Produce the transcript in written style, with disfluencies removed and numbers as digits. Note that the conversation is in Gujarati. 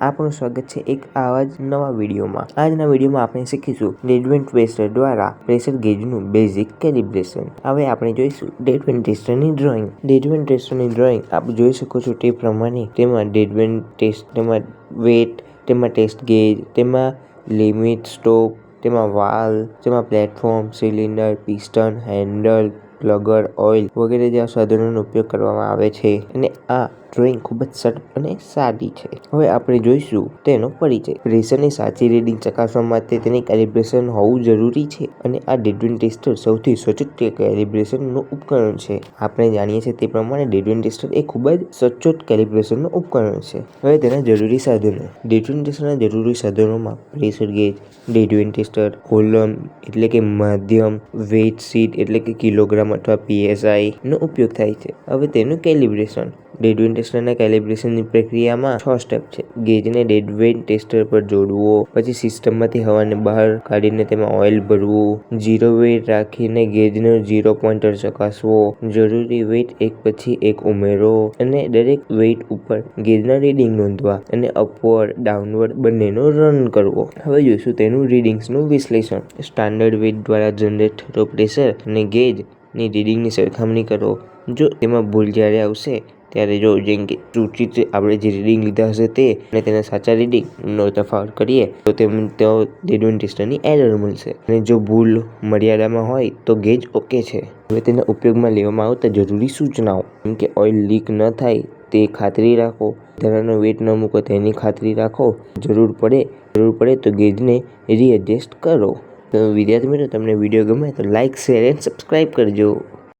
આપનું સ્વાગત છે એક આવા જ નવા વિડીયોમાં। આજના વિડીયોમાં આપણે શીખીશું ડેડ ટેસ્ટર દ્વારા પ્રેશર ગેજનું બેઝિક કેલિબ્રેશન। હવે આપણે જોઈશું ડેડ ટેસ્ટરની ડ્રોઈંગ। ડેડ ટેસ્ટરની ડ્રોઈંગ આપ જોઈ શકો છો તે પ્રમાણે તેમાં ડેડ ટેસ્ટ, તેમાં વેટ, તેમાં ટેસ્ટ ગેજ, તેમાં લિમિટ સ્ટોપ, તેમાં વાલ્વ, તેમાં platform, cylinder, piston, handle, plunger, oil વગેરે જેવા સાધનોનો ઉપયોગ કરવામાં આવે છે અને આ ડ્રોઈંગ ખૂબ જ સરળ અને સાદી છે। હવે આપણે જોઈશું તેનો પરિચય। પ્રેશરની સાચી રીડિંગ ચકાસવા માટે તેની કેલિબ્રેશન હોવું જરૂરી છે અને આ ડેડ ટેસ્ટર સૌથી સચોટ કેલિબ્રેશનનું ઉપકરણ છે। આપણે જાણીએ છીએ તે પ્રમાણે ડેડ ટેસ્ટર એ ખૂબ જ સચોટ કેલિબ્રેશનનું ઉપકરણ છે। હવે તેના જરૂરી સાધનો। ડેડ ટેસ્ટરના જરૂરી સાધનોમાં pressure gauge, dead tester, column એટલે કે માધ્યમ, વેઇટ શીટ એટલે કે કિલોગ્રામ અથવા PSI નો ઉપયોગ થાય છે। હવે તેનું કેલિબ્રેશન। ડેડ ટેસ્ટરના કેલિબ્રેશનની પ્રક્રિયામાં 6 સ્ટેપ છે। ગેજને ડેડ ટેસ્ટર પર જોડવો, પછી સિસ્ટમમાંથી હવાને બહાર કાઢીને તેમાં ઓઇલ ભરવું, ઝીરો વેઇટ રાખીને ગેજનો ઝીરો પોઇન્ટર ચકાસવો, જરૂરી વેઇટ એક પછી એક ઉમેરો અને દરેક વેઇટ ઉપર ગેજના રીડિંગ નોંધવા અને અપવર્ડ, ડાઉનવર્ડ બંનેનો રન કરવો। હવે જોઈશું તેનું રીડિંગ્સનું વિશ્લેષણ। સ્ટાન્ડર્ડ વેઇટ દ્વારા જનરેટ થતો પ્રેશર અને ગેજની રીડિંગની સરખામણી કરો। જો તેમાં ભૂલ જ્યારે આવશે ત્યારે જો જેમ કે સૂચિત આપણે જે રીડિંગ લીધા હશે તે અને તેના સાચા રીડિંગનો તફાવત કરીએ તો ડેડ ટેસ્ટરની એરર મળશે અને જો ભૂલ મર્યાદામાં હોય તો ગેજ ઓકે છે। હવે તેના ઉપયોગમાં લેવામાં આવતા જરૂરી સૂચનાઓ, જેમ કે ઓઇલ લીક ન થાય તે ખાતરી રાખો, વધારાનો વેટ ન મૂકો તેની ખાતરી રાખો, જરૂર પડે તો ગેજને રીએડજસ્ટ કરો। તો વિદ્યાર્થી મિત્રો, તમને વિડીયો ગમે તો લાઇક, શેર એન્ડ સબસ્ક્રાઇબ કરજો।